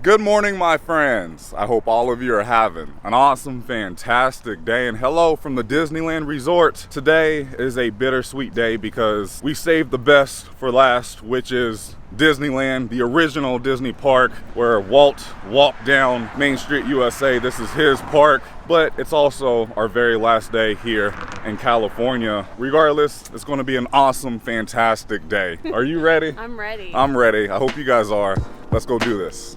Good morning, my friends. I hope all of you are having an awesome, fantastic day. And hello from the Disneyland Resort. Today is a bittersweet day because we saved the best for last, which is Disneyland, the original Disney park where Walt walked down Main Street, USA. This is his park, but it's also our very last day here in California. Regardless, it's going to be an awesome, fantastic day. Are you ready? I'm ready. I'm ready. I hope you guys are. Let's go do this.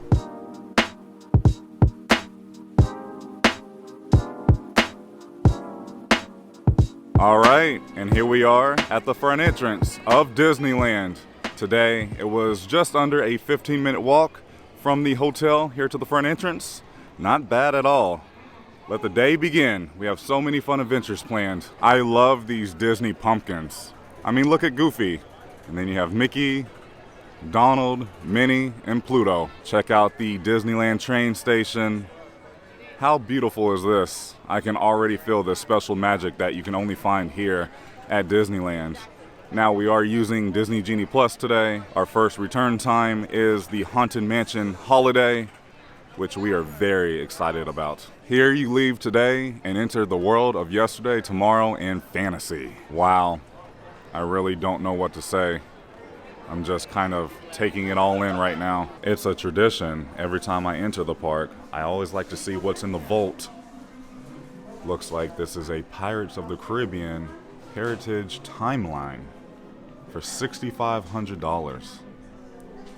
All right, and here we are at the front entrance of Disneyland. Today, it was just under a 15-minute walk from the hotel here to the front entrance. Not bad at all. Let the day begin. We have so many fun adventures planned. I love these Disney pumpkins. I mean, look at Goofy. And then you have Mickey, Donald, Minnie, and Pluto. Check out the Disneyland train station. How beautiful is this? I can already feel the special magic that you can only find here at Disneyland. Now we are using Disney Genie Plus today. Our first return time is the Haunted Mansion Holiday, which we are very excited about. Here you leave today and enter the world of yesterday, tomorrow, and fantasy. Wow, I really don't know what to say. I'm just kind of taking it all in right now. It's a tradition. Every time I enter the park, I always like to see what's in the vault. Looks like this is a Pirates of the Caribbean Heritage Timeline for $6,500.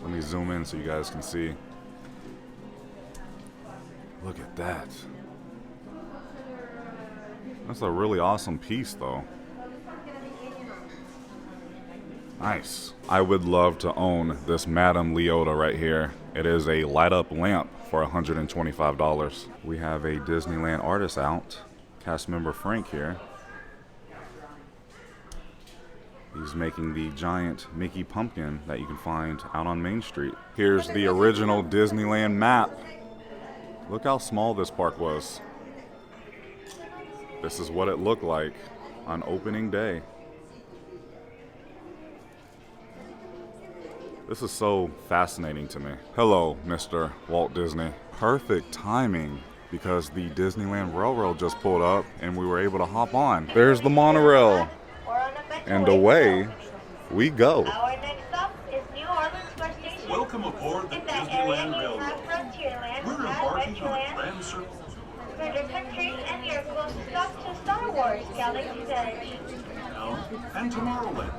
Let me zoom in so you guys can see. Look at that. That's a really awesome piece though. Nice. I would love to own this Madame Leota right here. It is a light up lamp for $125. We have a Disneyland artist out. Cast member Frank here. He's making the giant Mickey pumpkin that you can find out on Main Street. Here's the original Disneyland map. Look how small this park was. This is what it looked like on opening day. This is so fascinating to me. Hello, Mr. Walt Disney. Perfect timing because the Disneyland Railroad just pulled up and we were able to hop on. There's the monorail. And away we go. Our next stop is New Orleans West Station. Welcome aboard the Disneyland Railroad. We're embarking on a grand circle. Further country and your closest stop to Star Wars Galaxy's Edge. And Tomorrowland.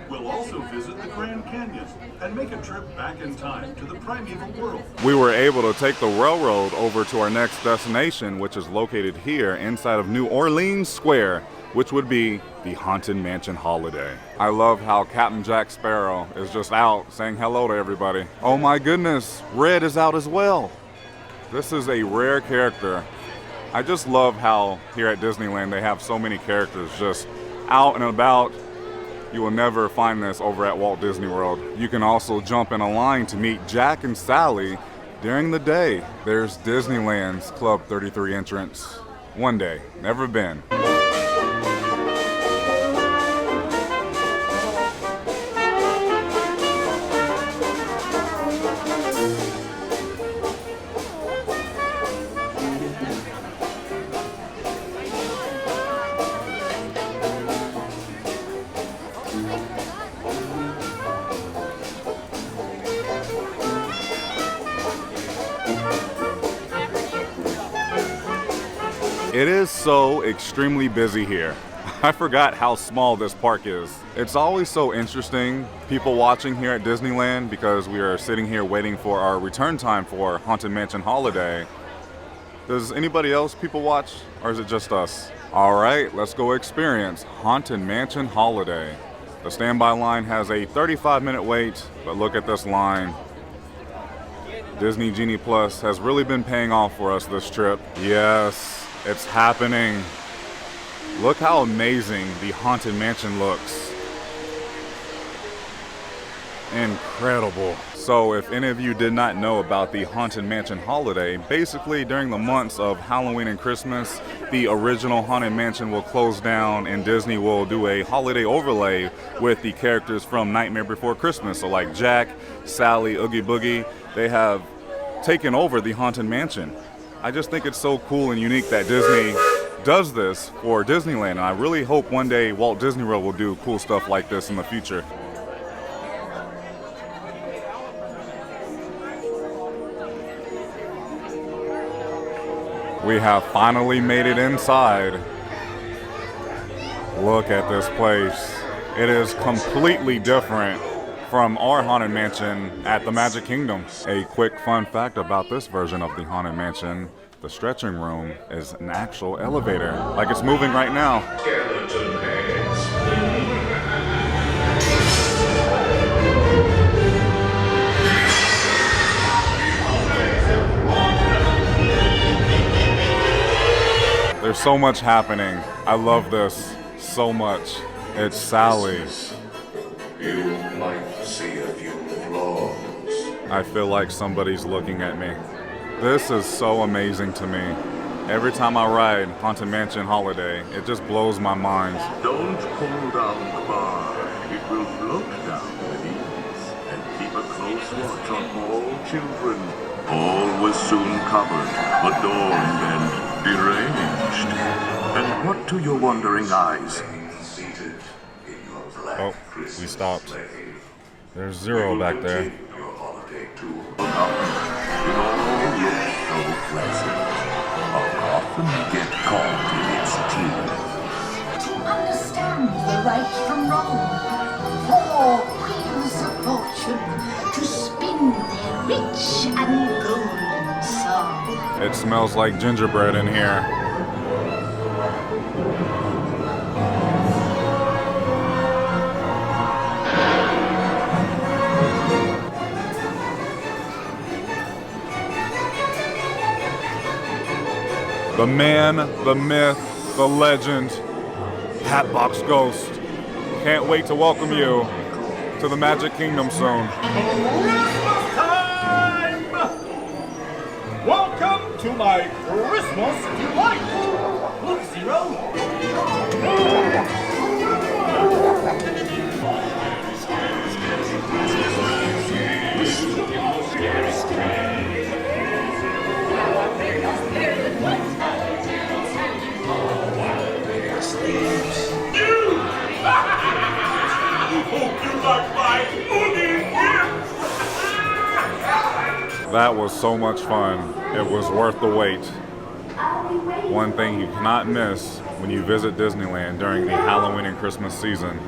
We'll also visit the Grand Canyon and make a trip back in time to the primeval world. We were able to take the railroad over to our next destination, which is located here inside of New Orleans Square, which would be the Haunted Mansion Holiday. I love how Captain Jack Sparrow is just out saying hello to everybody. Oh my goodness, Red is out as well. This is a rare character. I just love how here at Disneyland they have so many characters just out and about. You will never find this over at Walt Disney World. You can also jump in a line to meet Jack and Sally during the day. There's Disneyland's Club 33 entrance. One day, never been. It is so extremely busy here. I forgot how small this park is. It's always so interesting, people watching here at Disneyland, because we are sitting here waiting for our return time for Haunted Mansion Holiday. Does anybody else people watch, or is it just us? All right, let's go experience Haunted Mansion Holiday. The standby line has a 35-minute wait, but look at this line. Disney Genie Plus has really been paying off for us this trip. Yes. It's happening. Look how amazing the Haunted Mansion looks. Incredible. So if any of you did not know about the Haunted Mansion Holiday, basically during the months of Halloween and Christmas, the original Haunted Mansion will close down and Disney will do a holiday overlay with the characters from Nightmare Before Christmas. So like Jack, Sally, Oogie Boogie, they have taken over the Haunted Mansion. I just think it's so cool and unique that Disney does this for Disneyland, and I really hope one day Walt Disney World will do cool stuff like this in the future. We have finally made it inside. Look at this place. It is completely different from our Haunted Mansion at the Magic Kingdom. A quick fun fact about this version of the Haunted Mansion: the stretching room is an actual elevator, like it's moving right now. Skeleton heads. There's so much happening. I love this so much. It's Sally. You might see a few flaws. I feel like somebody's looking at me. This is so amazing to me. Every time I ride Haunted Mansion Holiday, it just blows my mind. Don't pull down the bar. It will float down with ease. And keep a close watch on all children. All was soon covered, adorned, and deranged. And what to your wondering eyes? Oh, we stopped. There's Zero back there. Your holiday tour. It all looks so pleasant. I'll often get caught in its teeth. To understand the right from wrong, four wheels of fortune to spin their rich and golden song. It smells like gingerbread in here. The man, the myth, the legend, Hatbox Ghost. Can't wait to welcome you to the Magic Kingdom soon. Christmas time! Welcome to my Christmas delight! Look, Zero! That was so much fun. It was worth the wait. One thing you cannot miss when you visit Disneyland during the Halloween and Christmas season.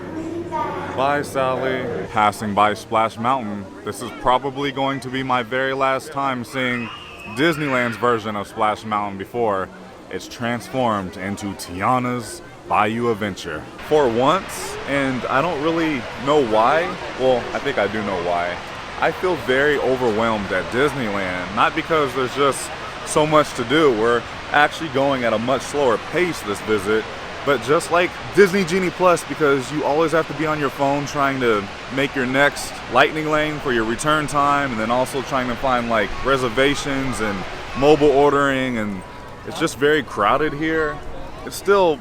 Bye, Sally. Passing by Splash Mountain, this is probably going to be my very last time seeing Disneyland's version of Splash Mountain before it's transformed into Tiana's Bayou Adventure. For once, and I don't really know why, well, I think I do know why, I feel very overwhelmed at Disneyland, not because there's just so much to do. We're actually going at a much slower pace this visit, but just like Disney Genie Plus, because you always have to be on your phone trying to make your next lightning lane for your return time, and then also trying to find like reservations and mobile ordering, and it's just very crowded here. It's still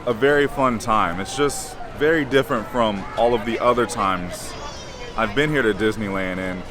a very fun time. It's just very different from all of the other times I've been here to Disneyland, and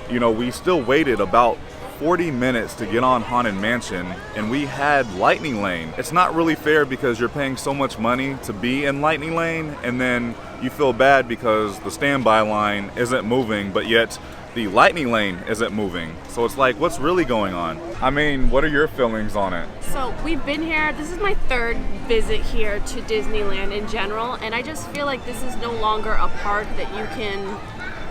you know, we still waited about 40 minutes to get on Haunted Mansion, and we had Lightning Lane. It's not really fair because you're paying so much money to be in Lightning Lane, and then you feel bad because the standby line isn't moving, but yet the Lightning Lane isn't moving. So it's like, what's really going on? I mean, what are your feelings on it? So we've been here, this is my third visit here to Disneyland in general, and I just feel like this is no longer a park that you can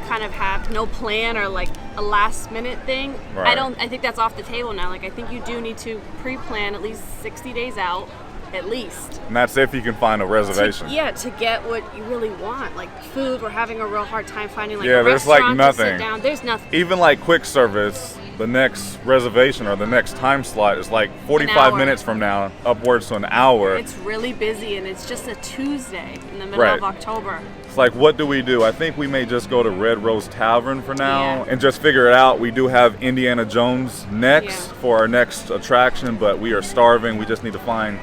kind of have no plan or like a last minute thing. Right. I think that's off the table now. Like, I think you do need to pre-plan at least 60 days out, at least. And that's if you can find a reservation. To get what you really want. Like food, we're having a real hard time finding like Yeah, a there's like restaurant nothing. to sit down. There's nothing. Even like quick service, the next reservation or the next time slot is like 45 hour. minutes from now, upwards to an hour. It's really busy, and it's just a Tuesday in the middle Right. of October. It's like, what do we do? I think we may just go to Red Rose Tavern for now Yeah. and just figure it out. We do have Indiana Jones next Yeah. for our next attraction, but we are starving. We just need to find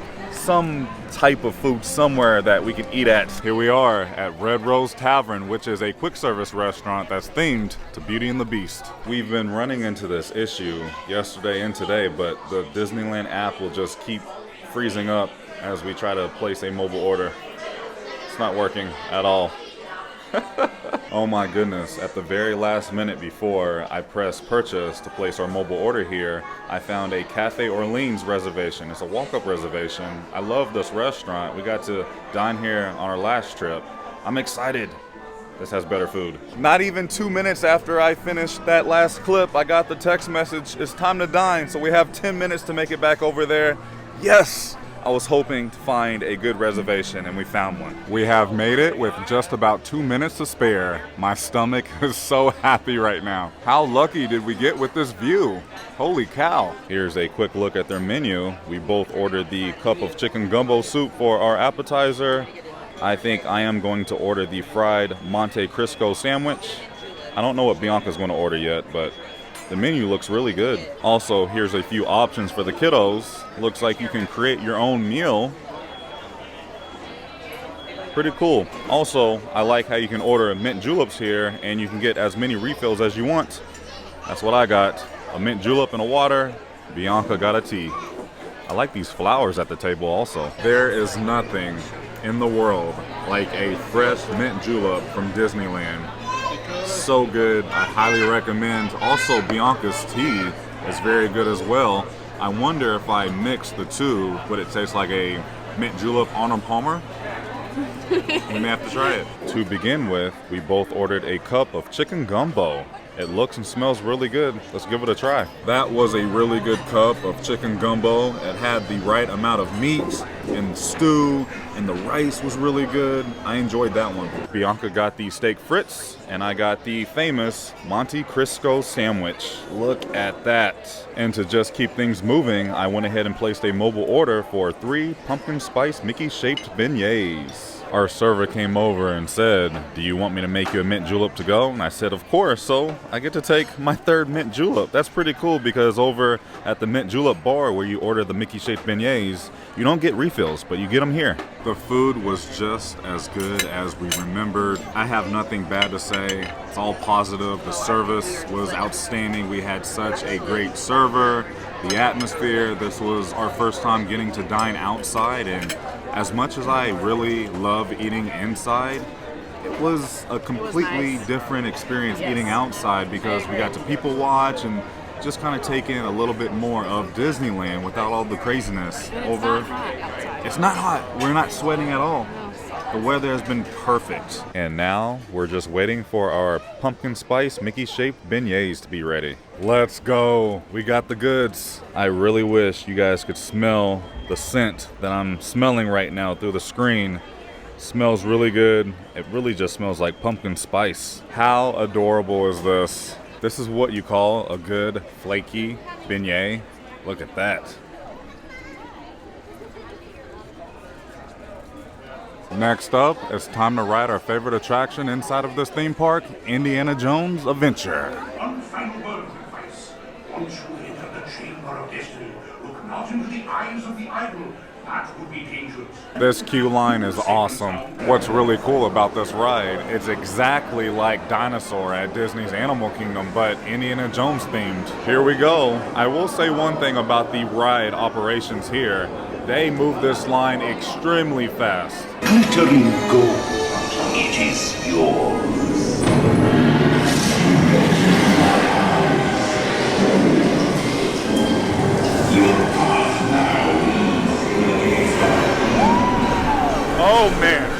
some type of food somewhere that we can eat at. Here we are at Red Rose Tavern, which is a quick service restaurant that's themed to Beauty and the Beast. We've been running into this issue yesterday and today, but the Disneyland app will just keep freezing up as we try to place a mobile order. It's not working at all. Oh my goodness, at the very last minute before I pressed purchase to place our mobile order here, I found a Cafe Orleans reservation. It's a walk-up reservation. I love this restaurant. We got to dine here on our last trip. I'm excited. This has better food. Not even 2 minutes after I finished that last clip, I got the text message, it's time to dine, so we have 10 minutes to make it back over there. Yes! I was hoping to find a good reservation, and we found one. We have made it with just about 2 minutes to spare. My stomach is so happy right now. How lucky did we get with this view? Holy cow. Here's a quick look at their menu. We both ordered the cup of chicken gumbo soup for our appetizer. I think I am going to order the fried Monte Cristo sandwich. I don't know what Bianca's going to order yet, but the menu looks really good. Also, here's a few options for the kiddos. Looks like you can create your own meal. Pretty cool. Also, I like how you can order mint juleps here and you can get as many refills as you want. That's what I got. A mint julep and a water. Bianca got a tea. I like these flowers at the table also. There is nothing in the world like a fresh mint julep from Disneyland. So good. I highly recommend. Also, Bianca's tea is very good as well. I wonder if I mix the two, would it taste like a mint julep Arnold Palmer? We may have to try it. To begin with, we both ordered a cup of chicken gumbo. It looks and smells really good. Let's give it a try. That was a really good cup of chicken gumbo. It had the right amount of meat and stew, and the rice was really good. I enjoyed that one. Bianca got the steak frites, and I got the famous Monte Cristo sandwich. Look at that. And to just keep things moving, I went ahead and placed a mobile order for 3 pumpkin spice Mickey-shaped beignets. Our server came over and said, "Do you want me to make you a mint julep to go?" And I said, "Of course." So I get to take my 3rd mint julep. That's pretty cool because over at the mint julep bar where you order the Mickey-shaped beignets, you don't get refills, but you get them here. The food was just as good as we remembered. I have nothing bad to say. It's all positive. The service was outstanding. We had such a great server. The atmosphere, this was our first time getting to dine outside, and as much as I really love eating inside, it was a completely different experience eating outside because we got to people watch and just kind of take in a little bit more of Disneyland without all the craziness. It's not hot. We're not sweating at all. The weather has been perfect. And now we're just waiting for our pumpkin spice Mickey-shaped beignets to be ready. Let's go. We got the goods. I really wish you guys could smell the scent that I'm smelling right now through the screen. Smells really good. It really just smells like pumpkin spice. How adorable is this? This is what you call a good flaky beignet. Look at that. Next up, it's time to ride our favorite attraction inside of this theme park, Indiana Jones Adventure. One final word of advice. Once you enter the Chamber of Destiny, look not into the eyes of the idol. That would be dangerous. This queue line is awesome. What's really cool about this ride, it's exactly like Dinosaur at Disney's Animal Kingdom, but Indiana Jones themed. Here we go. I will say one thing about the ride operations here. They move this line extremely fast. Glittering gold. It is yours. Your path now. Oh man.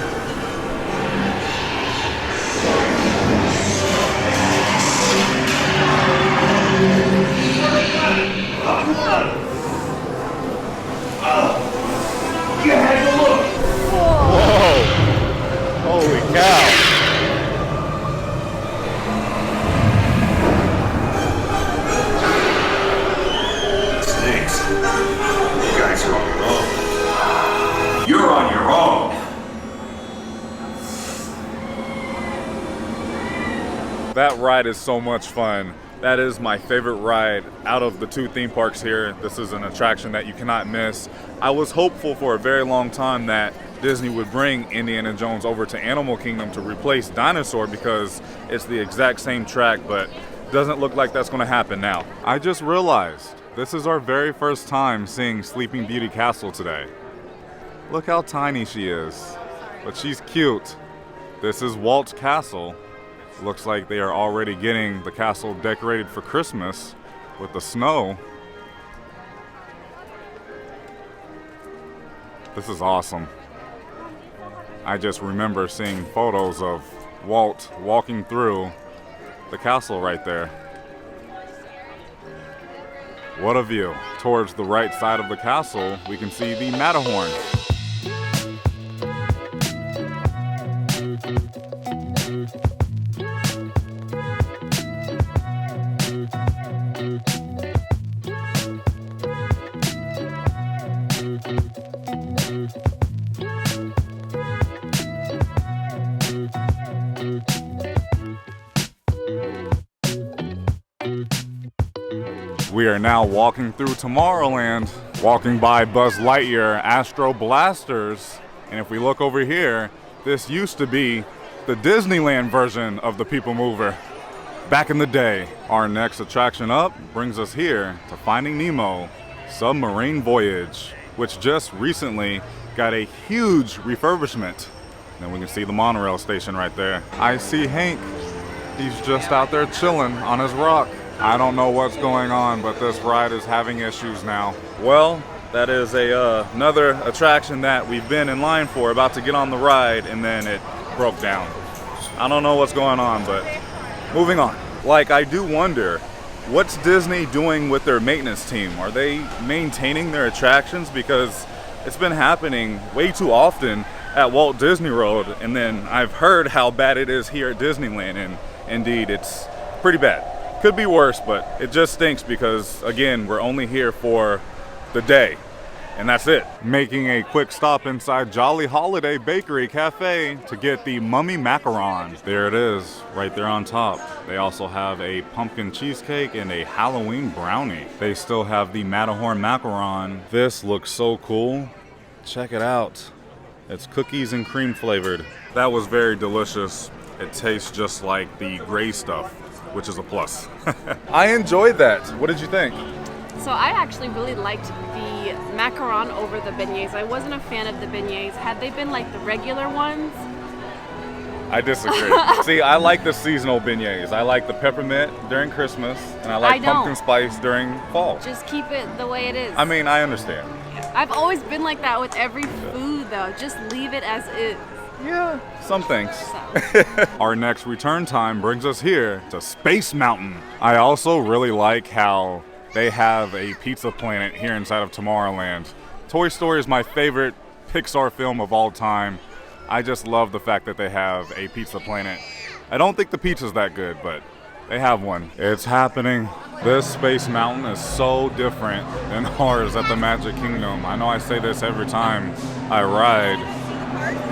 You had to look. Whoa. Holy cow. Snakes. You guys are on your own. You're on your own. That ride is so much fun. That is my favorite ride out of the 2 theme parks here. This is an attraction that you cannot miss. I was hopeful for a very long time that Disney would bring Indiana Jones over to Animal Kingdom to replace Dinosaur because it's the exact same track, but doesn't look like that's gonna happen now. I just realized this is our very first time seeing Sleeping Beauty Castle today. Look how tiny she is, but she's cute. This is Walt's castle. Looks like they are already getting the castle decorated for Christmas with the snow. This is awesome. I just remember seeing photos of Walt walking through the castle right there. What a view. Towards the right side of the castle, we can see the Matterhorn. We are now walking through Tomorrowland, walking by Buzz Lightyear Astro Blasters, and if we look over here, this used to be the Disneyland version of the People Mover back in the day. Our next attraction up brings us here to Finding Nemo Submarine Voyage, which just recently got a huge refurbishment. And we can see the monorail station right there. I see Hank. He's just out there chilling on his rock. I don't know what's going on, but this ride is having issues now. Well, that is another attraction that we've been in line for, about to get on the ride, and then it broke down. I don't know what's going on, but moving on. Like, I do wonder, what's Disney doing with their maintenance team? Are they maintaining their attractions? Because it's been happening way too often at Walt Disney World, and then I've heard how bad it is here at Disneyland, and indeed, it's pretty bad. Could be worse, but it just stinks because, again, we're only here for the day, and that's it. Making a quick stop inside Jolly Holiday Bakery Cafe to get the Mummy Macaron. There it is, right there on top. They also have a pumpkin cheesecake and a Halloween brownie. They still have the Matterhorn Macaron. This looks so cool. Check it out. It's cookies and cream flavored. That was very delicious. It tastes just like the gray stuff, which is a plus. I enjoyed that. What did you think? So I actually really liked the macaron over the beignets. I wasn't a fan of the beignets. Had they been like the regular ones? I disagree. See, I like the seasonal beignets. I like the peppermint during Christmas, and I like pumpkin spice during fall. Just keep it the way it is. I mean, I understand. I've always been like that with every food, though. Just leave it as is. Yeah, some things. Our next return time brings us here to Space Mountain. I also really like how they have a pizza planet here inside of Tomorrowland. Toy Story is my favorite Pixar film of all time. I just love the fact that they have a pizza planet. I don't think the pizza's that good, but they have one. It's happening. This Space Mountain is so different than ours at the Magic Kingdom. I know I say this every time I ride,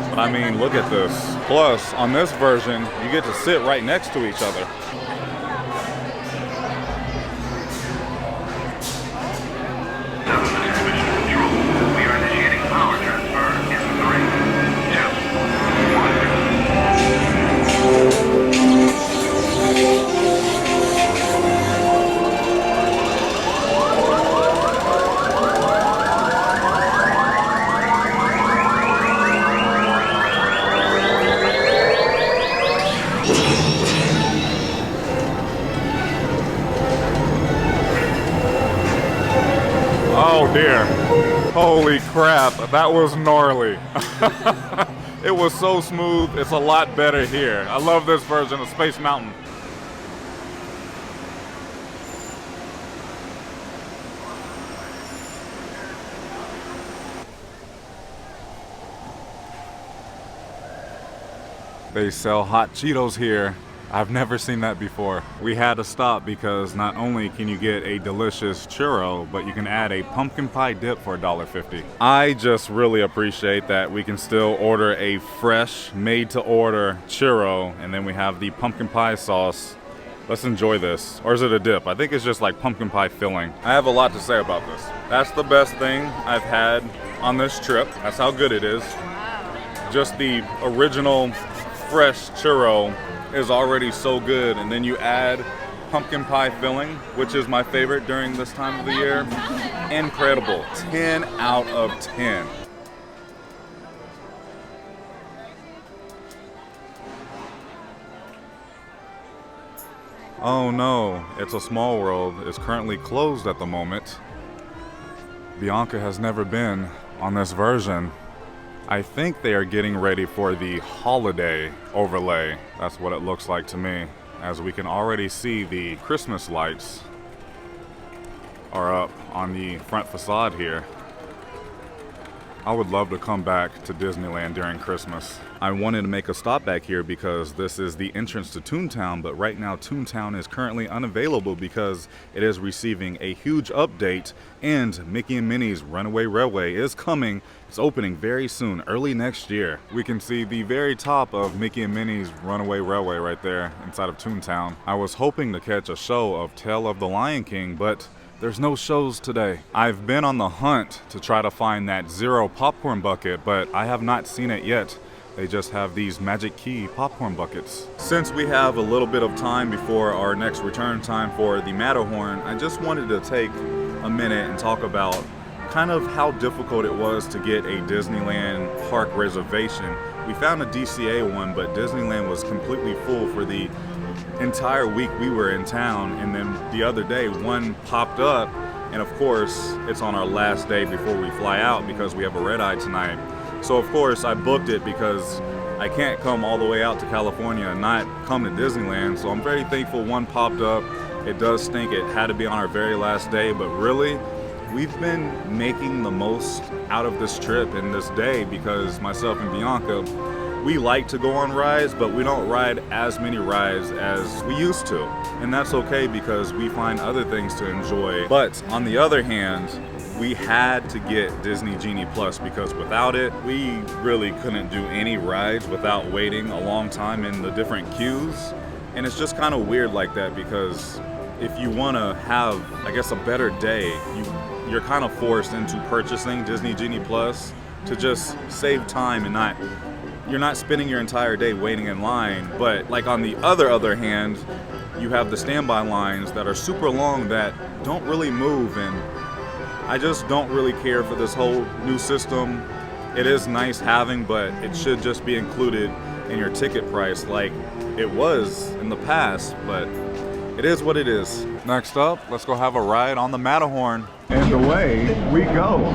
but I mean, look at this. Plus, on this version, you get to sit right next to each other. Oh dear. Holy crap, that was gnarly. It was so smooth. It's a lot better here. I love this version of Space Mountain. They sell hot Cheetos here. I've never seen that before. We had to stop because not only can you get a delicious churro, but you can add a pumpkin pie dip for $1.50. I just really appreciate that we can still order a fresh, made-to-order churro, and then we have the pumpkin pie sauce Let's enjoy this. Or is it a dip? I think it's just like pumpkin pie filling. I have a lot to say about this. That's the best thing I've had on this trip. That's how good it is. Just the original fresh churro is already so good, and then you add pumpkin pie filling, which is my favorite during this time of the year. Incredible. 10 out of 10. Oh no, It's a Small World is currently closed at the moment. Bianca has never been on this version. I think they are getting ready for the holiday overlay. That's what it looks like to me, as we can already see the Christmas lights are up on the front facade here. I would love to come back to Disneyland during Christmas. I wanted to make a stop back here because this is the entrance to Toontown, but right now Toontown is currently unavailable because it is receiving a huge update, and Mickey and Minnie's Runaway Railway is coming. It's opening very soon, early next year. We can see the very top of Mickey and Minnie's Runaway Railway right there inside of Toontown. I was hoping to catch a show of Tale of the Lion King, but there's no shows today. I've been on the hunt to try to find that Zero popcorn bucket, but I have not seen it yet. They just have these Magic Key popcorn buckets. Since we have a little bit of time before our next return time for the Matterhorn, I just wanted to take a minute and talk about kind of how difficult it was to get a Disneyland park reservation. We found a DCA one, but Disneyland was completely full for the entire week we were in town, and then the other day one popped up, and of course it's on our last day before we fly out because we have a red eye tonight. So of course I booked it because I can't come all the way out to California and not come to Disneyland. So I'm very thankful one popped up. It does stink it had to be on our very last day, but really we've been making the most out of this trip and this day because myself and Bianca, we like to go on rides, but we don't ride as many rides as we used to. And that's okay because we find other things to enjoy. But on the other hand, we had to get Disney Genie Plus because without it, we really couldn't do any rides without waiting a long time in the different queues. And it's just kind of weird like that because if you want to have, I guess, a better day, you're kind of forced into purchasing Disney Genie Plus to just save time and you're not spending your entire day waiting in line. But like on the other hand, you have the standby lines that are super long that don't really move, and I just don't really care for this whole new system. It is nice having, but it should just be included in your ticket price like it was in the past, but it is what it is. Next up, let's go have a ride on the Matterhorn. And away we go.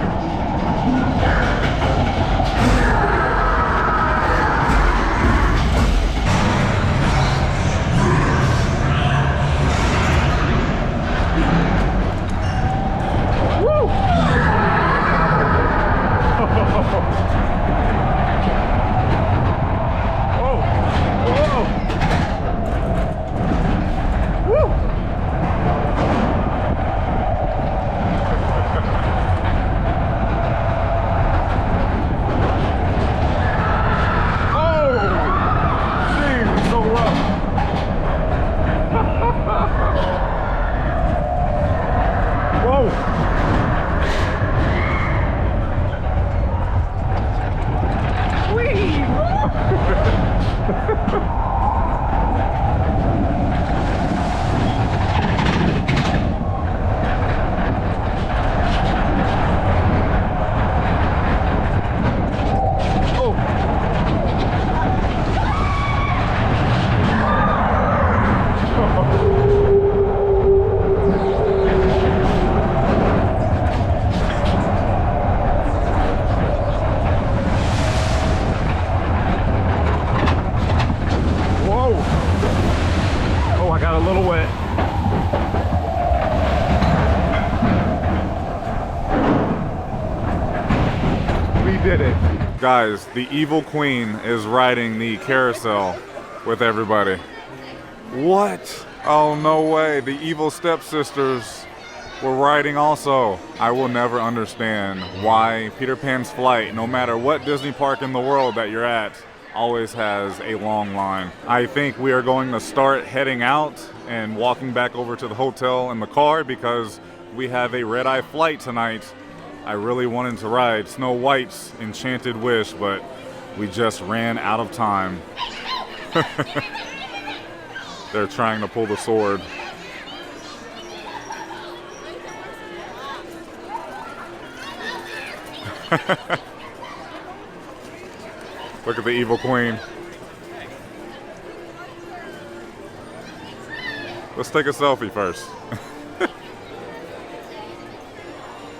Guys, the evil queen is riding the carousel with everybody. What? Oh, no way. The evil stepsisters were riding also. I will never understand why Peter Pan's Flight, no matter what Disney park in the world that you're at, always has a long line. I think we are going to start heading out and walking back over to the hotel in the car because we have a red-eye flight tonight. I really wanted to ride Snow White's Enchanted Wish, but we just ran out of time. They're trying to pull the sword. Look at the evil queen. Let's take a selfie first.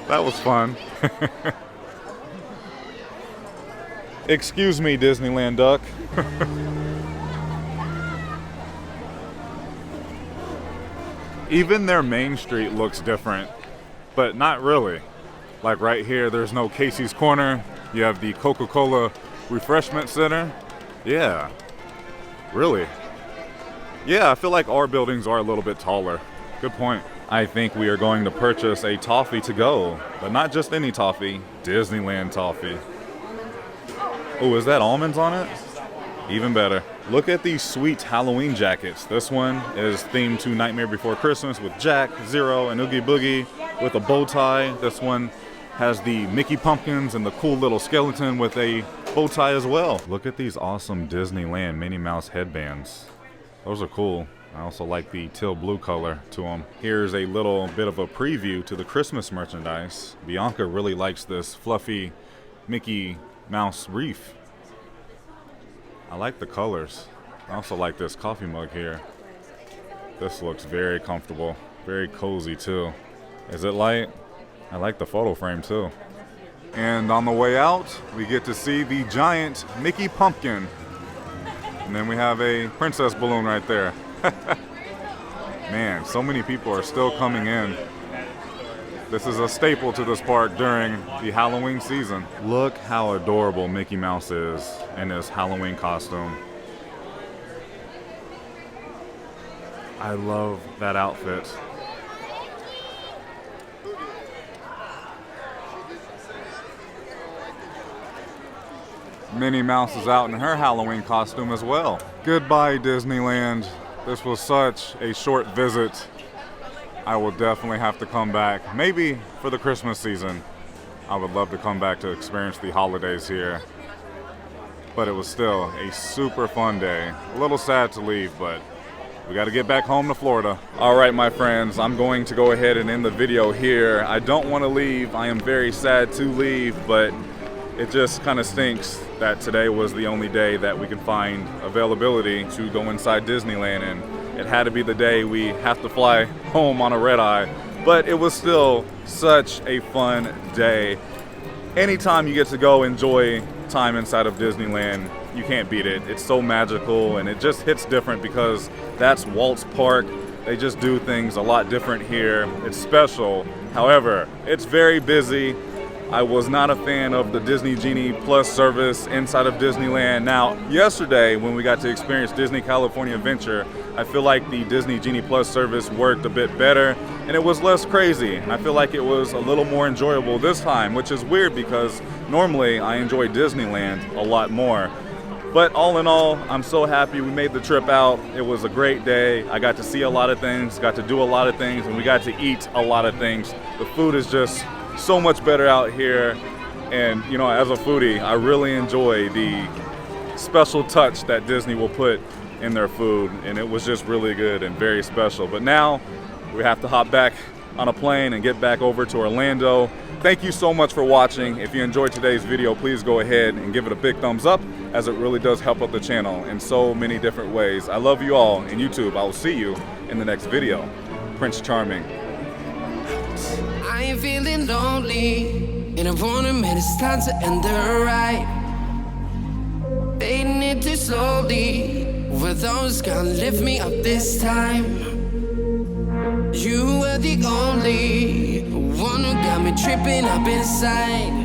That was fun. Excuse me, Disneyland duck. Even their main street looks different, but not really. Like right here, there's no Casey's Corner. You have the Coca-Cola Refreshment Center. Yeah, really. Yeah, I feel like our buildings are a little bit taller. Good point. I think we are going to purchase a toffee to go, but not just any toffee, Disneyland toffee. Oh, is that almonds on it? Even better. Look at these sweet Halloween jackets. This one is themed to Nightmare Before Christmas with Jack, Zero, and Oogie Boogie with a bow tie. This one has the Mickey pumpkins and the cool little skeleton with a bow tie as well. Look at these awesome Disneyland Minnie Mouse headbands. Those are cool. I also like the teal blue color to them. Here's a little bit of a preview to the Christmas merchandise. Bianca really likes this fluffy Mickey Mouse wreath. I like the colors. I also like this coffee mug here. This looks very comfortable, very cozy too. Is it light? I like the photo frame too. And on the way out, we get to see the giant Mickey pumpkin. And then we have a princess balloon right there. Man, so many people are still coming in. This is a staple to this park during the Halloween season. Look how adorable Mickey Mouse is in his Halloween costume. I love that outfit. Minnie Mouse is out in her Halloween costume as well. Goodbye, Disneyland. This was such a short visit. I will definitely have to come back. Maybe for the Christmas season. I would love to come back to experience the holidays here. But it was still a super fun day. A little sad to leave, but we got to get back home to Florida. All right, my friends, I'm going to go ahead and end the video here. I don't want to leave. I am very sad to leave, but it just kind of stinks that today was the only day that we can find availability to go inside Disneyland, and it had to be the day we have to fly home on a red eye. But it was still such a fun day. Anytime you get to go enjoy time inside of Disneyland, you can't beat it. It's so magical, and it just hits different because that's Walt's park. They just do things a lot different here. It's special. However, it's very busy. I was not a fan of the Disney Genie Plus service inside of Disneyland. Now, yesterday when we got to experience Disney California Adventure, I feel like the Disney Genie Plus service worked a bit better and it was less crazy. And I feel like it was a little more enjoyable this time, which is weird because normally I enjoy Disneyland a lot more. But all in all, I'm so happy we made the trip out. It was a great day. I got to see a lot of things, got to do a lot of things, and we got to eat a lot of things. The food is just so much better out here, and you know, as a foodie, I really enjoy the special touch that Disney will put in their food, and it was just really good and very special. But now we have to hop back on a plane and get back over to Orlando. Thank you so much for watching. If you enjoyed today's video, please go ahead and give it a big thumbs up, as it really does help out the channel in so many different ways. I love you all, and YouTube, I will see you in the next video. Prince Charming. I ain't feeling lonely, and I wanna admit it's time to end the ride. Fading it too slowly, were those gonna lift me up this time? You were the only one who got me tripping up inside.